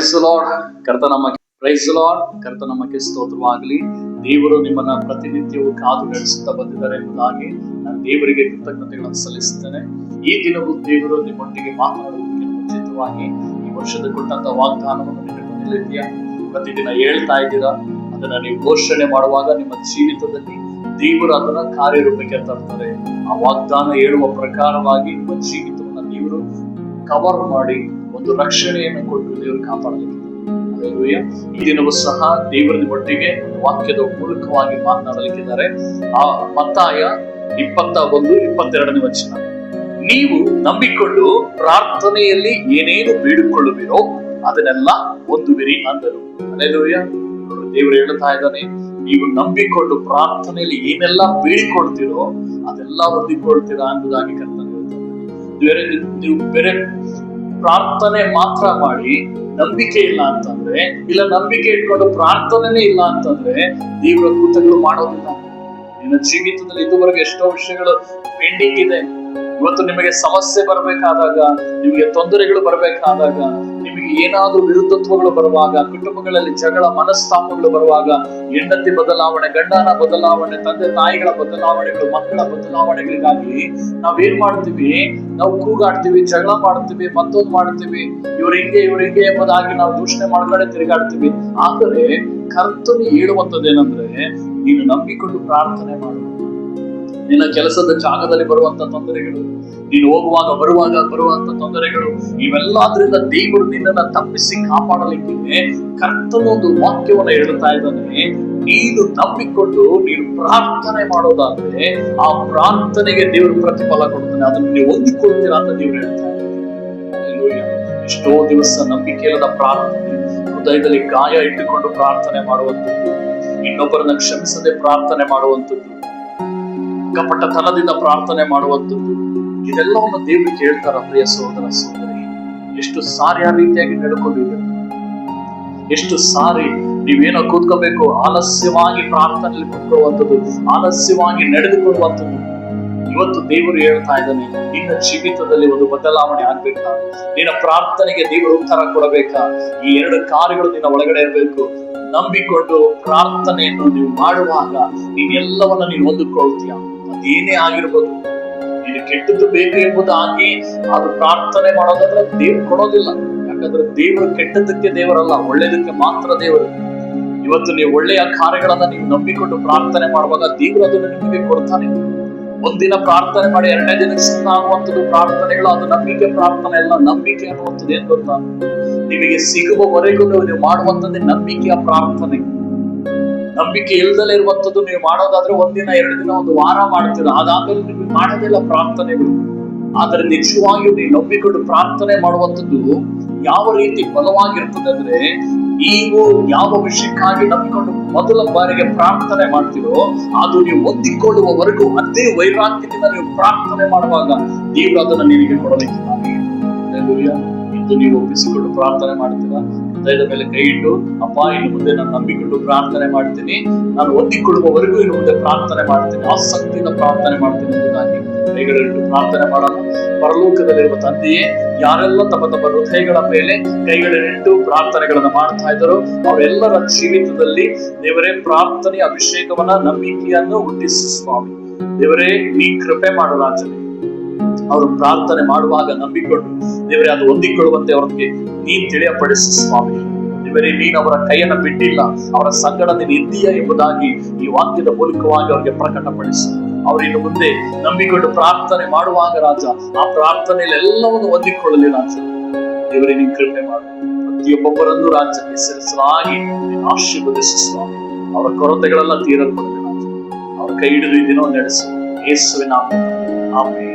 Price lord ಕರ್ತನಮಗೆ ಸ್ತೋತ್ರವಾಗಲಿ. ದೇವರು ನಿಮ್ಮನ್ನ ಪ್ರತಿನಿತ್ಯವೂ ಕಾದು ನಡೆಸುತ್ತಾ ಬಂದಿದ್ದಾರೆ ಎಂಬುದಾಗಿ ನಾನು ದೇವರಿಗೆ ಕೃತಜ್ಞತೆಗಳನ್ನು ಸಲ್ಲಿಸುತ್ತೇನೆ. ಈ ದಿನವೂ ದೇವರು ನಿಮ್ಮೊಟ್ಟಿಗೆ ಮಾತನಾಡುವುದಕ್ಕೆ ಮುಂಚಿತವಾಗಿ ಈ ವರ್ಷದ ಕೊಟ್ಟಂತ ವಾಗ್ದಾನವನ್ನು ನೆನಪಿನಲ್ಲಿದೆಯಾ? ಪ್ರತಿದಿನ ಹೇಳ್ತಾ ಇದ್ದೀರಾ. ಅದನ್ನ ನೀವು ಘೋಷಣೆ ಮಾಡುವಾಗ ನಿಮ್ಮ ಜೀವಿತದಲ್ಲಿ ದೇವರು ಅದನ್ನ ಕಾರ್ಯರೂಪಕ್ಕೆ ತರ್ತಾರೆ. ಆ ವಾಗ್ದಾನ ಹೇಳುವ ಪ್ರಕಾರವಾಗಿ ನಿಮ್ಮ ಜೀವಿತವನ್ನ ದೇವರು ಕವರ್ ಮಾಡಿ ಒಂದು ರಕ್ಷಣೆಯನ್ನು ಕೊಟ್ಟು ದೇವರು ಕಾಪಾಡಲಿಕ್ಕೆ. ಈ ದಿನವೂ ಸಹ ದೇವರ ಒಟ್ಟಿಗೆ ವಾಕ್ಯದ ಮೂಲಕವಾಗಿ ಮಾತನಾಡಲಿಕ್ಕಿದ್ದಾರೆ. ಆ ಮತ್ತಾಯ 21:22 ವಚನ, ನೀವು ನಂಬಿಕೊಂಡು ಪ್ರಾರ್ಥನೆಯಲ್ಲಿ ಏನೇನು ಬೇಡಿಕೊಳ್ಳುವಿರೋ ಅದನ್ನೆಲ್ಲ ಹೊಂದುವಿರಿ ಅಂದರು. ಹಲ್ಲೆಲೂಯಾ. ದೇವರು ಹೇಳ್ತಾ ಇದ್ದಾನೆ, ನೀವು ನಂಬಿಕೊಂಡು ಪ್ರಾರ್ಥನೆಯಲ್ಲಿ ಏನೆಲ್ಲ ಬೇಡಿಕೊಳ್ತೀರೋ ಅದೆಲ್ಲ ಹೊಂದಿಕೊಳ್ತೀರಾ ಎಂಬುದಾಗಿ ಕರ್ತನೆ ಹೇಳ್ತಾರೆ. ನೀವು ಬೇರೆ ಪ್ರಾರ್ಥನೆ ಮಾತ್ರ ಮಾಡಿ ನಂಬಿಕೆ ಇಲ್ಲ ಅಂತಂದ್ರೆ, ಇಲ್ಲ ನಂಬಿಕೆ ಇಟ್ಕೊಂಡು ಪ್ರಾರ್ಥನೆನೇ ಇಲ್ಲ ಅಂತಂದ್ರೆ ದೇವರ ಅದ್ಭುತಗಳು ಮಾಡೋದಿಲ್ಲ. ನಿನ್ನ ಜೀವಿತದಲ್ಲಿ ಇದುವರೆಗೆ ಎಷ್ಟೋ ವಿಷಯಗಳು ಪೆಂಡಿಂಗ್ ಇದೆ. ಇವತ್ತು ನಿಮಗೆ ಸಮಸ್ಯೆ ಬರಬೇಕಾದಾಗ, ನಿಮಗೆ ತೊಂದರೆಗಳು ಬರಬೇಕಾದಾಗ, ನಿಮಗೆ ಏನಾದ್ರೂ ವಿರುದ್ಧತ್ವಗಳು ಬರುವಾಗ, ಕುಟುಂಬಗಳಲ್ಲಿ ಜಗಳ ಮನಸ್ತಾಪಗಳು ಬರುವಾಗ, ಹೆಂಡತಿ ಬದಲಾವಣೆ, ಗಂಡನ ಬದಲಾವಣೆ, ತಂದೆ ತಾಯಿಗಳ ಬದಲಾವಣೆಗಳು, ಮಕ್ಕಳ ಬದಲಾವಣೆಗಳಿಗಾಗಿ ನಾವೇನ್ ಮಾಡ್ತೀವಿ? ನಾವು ಕೂಗಾಡ್ತೀವಿ, ಜಗಳ ಮಾಡ್ತೀವಿ, ಮತ್ತೊಂದು ಮಾಡ್ತೀವಿ, ಇವ್ರ ಹಿಂಗೆ ಎಂಬುದಾಗಿ ನಾವು ದೂಷಣೆ ಮಾಡ್ಕೊಂಡೆ ತಿರುಗಾಡ್ತೀವಿ. ಆದರೆ ಕರ್ತನು ಹೇಳುವಂತದ್ದೇನೆಂದ್ರೆ, ನೀನು ನಂಬಿಕೊಂಡು ಪ್ರಾರ್ಥನೆ ಮಾಡು. ನಿನ್ನ ಕೆಲಸದ ಜಾಗದಲ್ಲಿ ಬರುವಂತ ತೊಂದರೆಗಳು, ನೀನು ಹೋಗುವಾಗ ಬರುವಂತ ತೊಂದರೆಗಳು, ಇವೆಲ್ಲದ್ರಿಂದ ದೇವರು ನಿನ್ನನ್ನ ತಪ್ಪಿಸಿ ಕಾಪಾಡಲಿಕ್ಕೆ ಕರ್ತನೊಂದು ವಾಕ್ಯವನ್ನು ಹೇಳ್ತಾ ಇದ್ದಾನೆ. ನೀನು ನಂಬಿಕೊಂಡು ನೀನು ಪ್ರಾರ್ಥನೆ ಮಾಡೋದಾದ್ರೆ ಆ ಪ್ರಾರ್ಥನೆಗೆ ದೇವರು ಪ್ರತಿಫಲ ಕೊಡ್ತಾನೆ. ಅದನ್ನು ನೀವು ಹೊಂದಿಕೊಳ್ತೀರಾ ಅಂತ ದೇವರು ಹೇಳ್ತಾ ಇದ್ದಾರೆ. ಎಷ್ಟೋ ದಿವಸ ನಂಬಿಕೆ ಇಲ್ಲದ ಪ್ರಾರ್ಥನೆ, ಹೃದಯದಲ್ಲಿ ಗಾಯ ಇಟ್ಟುಕೊಂಡು ಪ್ರಾರ್ಥನೆ ಮಾಡುವಂಥದ್ದು, ಇನ್ನೊಬ್ಬರನ್ನ ಕ್ಷಮಿಸದೆ ಪ್ರಾರ್ಥನೆ ಮಾಡುವಂಥದ್ದು, ಕಪಟತನದಿಂದ ಪ್ರಾರ್ಥನೆ ಮಾಡುವಂಥದ್ದು, ಇದೆಲ್ಲವನ್ನು ದೇವರು ಕೇಳ್ತಾರ. ಪ್ರಿಯ ಸಹೋದರ ಸಹೋದರಿ, ಎಷ್ಟು ಸಾರಿ ಆ ರೀತಿಯಾಗಿ ನಡ್ಕೊಂಡಿದ್ದೀರ? ಎಷ್ಟು ಸಾರಿ ನೀವೇನೋ ಕೂತ್ಕೋಬೇಕು, ಆಲಸ್ಯವಾಗಿ ಪ್ರಾರ್ಥನೆಯಲ್ಲಿ ಕೂತ್ಕೊಳ್ಳುವಂಥದ್ದು, ಆಲಸ್ಯವಾಗಿ ನಡೆದುಕೊಳ್ಳುವಂಥದ್ದು. ಇವತ್ತು ದೇವರು ಹೇಳ್ತಾ ಇದ್ದಾನೆ, ನಿನ್ನ ಜೀವಿತದಲ್ಲಿ ಒಂದು ಬದಲಾವಣೆ ಆಗ್ಬೇಕಾ? ನಿನ್ನ ಪ್ರಾರ್ಥನೆಗೆ ದೇವರು ಉತ್ತರ ಕೊಡಬೇಕಾ? ಈ 2 ಕಾರ್ಯಗಳು ನಿನ್ನ ಒಳಗಡೆ ಇರಬೇಕು. ನಂಬಿಕೊಂಡು ಪ್ರಾರ್ಥನೆಯನ್ನು ನೀವು ಮಾಡುವಾಗ ನೀನೆಲ್ಲವನ್ನ ನೀನು ಹೊಂದಿಕೊಳ್ತೀಯ. ಅದೇನೇ ಆಗಿರ್ಬೋದು. ನೀನು ಕೆಟ್ಟದ್ದು ಬೇಕು ಎಂಬುದಾಗಿ ಅದು ಪ್ರಾರ್ಥನೆ ಮಾಡೋದಾದ್ರೆ ದೇವ್ರು ಕೊಡೋದಿಲ್ಲ. ಯಾಕಂದ್ರೆ ದೇವರು ಕೆಟ್ಟದಕ್ಕೆ ದೇವರಲ್ಲ, ಒಳ್ಳೇದಕ್ಕೆ ಮಾತ್ರ ದೇವರು. ಇವತ್ತು ನೀವು ಒಳ್ಳೆಯ ಕಾರ್ಯಗಳನ್ನ ನೀವು ನಂಬಿಕೊಂಡು ಪ್ರಾರ್ಥನೆ ಮಾಡುವಾಗ ದೇವರು ಅದನ್ನು ನಿಮಗೆ ಕೊಡ್ತಾನೆ. ಒಂದಿನ ಪ್ರಾರ್ಥನೆ ಮಾಡಿ 2ನೇ ದಿನಕ್ಕೆ ಸುತ್ತ ಆಗುವಂಥದ್ದು ಪ್ರಾರ್ಥನೆಗಳು, ಅದು ನಂಬಿಕೆ ಪ್ರಾರ್ಥನೆ ಅಲ್ಲ. ನಂಬಿಕೆ ಅನ್ನುವಂಥದ್ದು ಏನ್ ಗೊತ್ತಾ? ನಿಮಗೆ ಸಿಗುವವರೆಗೂ ನೀವು ಮಾಡುವಂಥದ್ದೇ ನಂಬಿಕೆಯ ಪ್ರಾರ್ಥನೆ. ನಂಬಿಕೆ ಇಲ್ದಲೇ ಇರುವಂಥದ್ದು ನೀವು ಮಾಡೋದಾದ್ರೆ 1 ದಿನ 2 ದಿನ 1 ವಾರ ಮಾಡ್ತೀರಾ, ಅದಾದ್ಮೇಲೆ ನಿಮಗೆ ಮಾಡೋದಿಲ್ಲ ಪ್ರಾರ್ಥನೆಗಳು. ಆದ್ರೆ ನಿಜವಾಗಿಯೂ ನೀವು ನಂಬಿಕೊಂಡು ಪ್ರಾರ್ಥನೆ ಮಾಡುವಂಥದ್ದು ಯಾವ ರೀತಿ ಬಲವಾಗಿರ್ತದೆ ಅಂದ್ರೆ, ನೀವು ಯಾವ ವಿಷಯಕ್ಕಾಗಿ ನಂಬಿಕೊಂಡು ಮೊದಲ ಬಾರಿಗೆ ಪ್ರಾರ್ಥನೆ ಮಾಡ್ತೀರೋ ಅದು ನೀವು ಹೊಂದಿಕೊಳ್ಳುವವರೆಗೂ ಅದೇ ವೈರಾಗ್ಯದಿಂದ ನೀವು ಪ್ರಾರ್ಥನೆ ಮಾಡುವಾಗ ದೇವರು ಅದನ್ನು ನಿನಗೆ ಕೊಡಲಿಕ್ಕಿದ್ದಾನೆ. ಇಂದು ನೀವು ಒಪ್ಪಿಸಿಕೊಂಡು ಪ್ರಾರ್ಥನೆ ಮಾಡ್ತೀರಾ? ಹೃದಯದ ಮೇಲೆ ಕೈ ಇಟ್ಟು, ಅಪ್ಪ ಇನ್ನು ಮುಂದೆ ನಾನು ನಂಬಿಕೊಂಡು ಪ್ರಾರ್ಥನೆ ಮಾಡ್ತೀನಿ, ನಾನು ಹೊಂದಿಕೊಳ್ಳುವವರೆಗೂ ಇನ್ನು ಮುಂದೆ ಪ್ರಾರ್ಥನೆ ಮಾಡ್ತೀನಿ, ಆಸಕ್ತಿಯಿಂದ ಪ್ರಾರ್ಥನೆ ಮಾಡ್ತೀನಿ ಎಂಬುದಾಗಿ ಕೈಗಳಿಟ್ಟು ಪ್ರಾರ್ಥನೆ ಮಾಡೋಣ. ಪರಲೋಕದಲ್ಲಿರುವ ತಂದೆಯೇ, ಯಾರೆಲ್ಲ ತಮ್ಮ ತಮ್ಮ ಹೃದಯಗಳ ಮೇಲೆ ಕೈಗಳನ್ನಿಟ್ಟು ಪ್ರಾರ್ಥನೆಗಳನ್ನ ಮಾಡ್ತಾ ಇದ್ದಾರೋ ಅವರೆಲ್ಲರ ಜೀವಿತದಲ್ಲಿ ದೇವರೇ ಪ್ರಾರ್ಥನೆ ಅಭಿಷೇಕವನ್ನ, ನಂಬಿಕೆಯನ್ನು ಹುಟ್ಟಿಸು ಸ್ವಾಮಿ. ದೇವರೇ, ನೀ ಕೃಪೆ ಮಾಡು ರಾಜನೇ. ಅವರು ಪ್ರಾರ್ಥನೆ ಮಾಡುವಾಗ ನಂಬಿಕೊಂಡು ದೇವರೇ ಅದು ಹೊಂದಿಕೊಳ್ಳುವಂತೆ ಅವರಿಗೆ ನೀನ್ ತಿಳಿಯಪಡಿಸು ಸ್ವಾಮಿ. ದೇವರೇ, ನೀನು ಅವರ ಕೈಯನ್ನ ಬಿಟ್ಟಿಲ್ಲ, ಅವರ ಸಂಗಡ ನೀನು ಇದ್ದೀಯ ಎಂಬುದಾಗಿ ಈ ವಾಕ್ಯದ ಮೂಲಕವಾಗಿ ಅವರಿಗೆ ಪ್ರಕಟಪಡಿಸು. ಅವರಿನ್ನು ಮುಂದೆ ನಂಬಿಕೊಂಡು ಪ್ರಾರ್ಥನೆ ಮಾಡುವಾಗ ರಾಜ, ಆ ಪ್ರಾರ್ಥನೆಯಲ್ಲಿ ಎಲ್ಲವನ್ನು ಹೊಂದಿಕೊಳ್ಳಲಿ ರಾಜ. ದೇವರೇ, ನೀನು ಕೃಪೆ ಮಾಡು. ಪ್ರತಿಯೊಬ್ಬೊಬ್ಬರನ್ನು ರಾಜ ಹೆಸರಿಸಲಾಗಿ ನೀನು ಆಶೀರ್ವದಿಸು ಸ್ವಾಮಿ. ಅವರ ಕೊರತೆಗಳೆಲ್ಲ ತೀರಲ್ಪಡಲಿ ರಾಜ. ಅವರ ಕೈ ಹಿಡಿದು ಈ ದಿನವನ್ನು ನಡೆಸು. ಯೇಸುವಿನ ನಾಮದಲ್ಲಿ ಆಮೆನ್.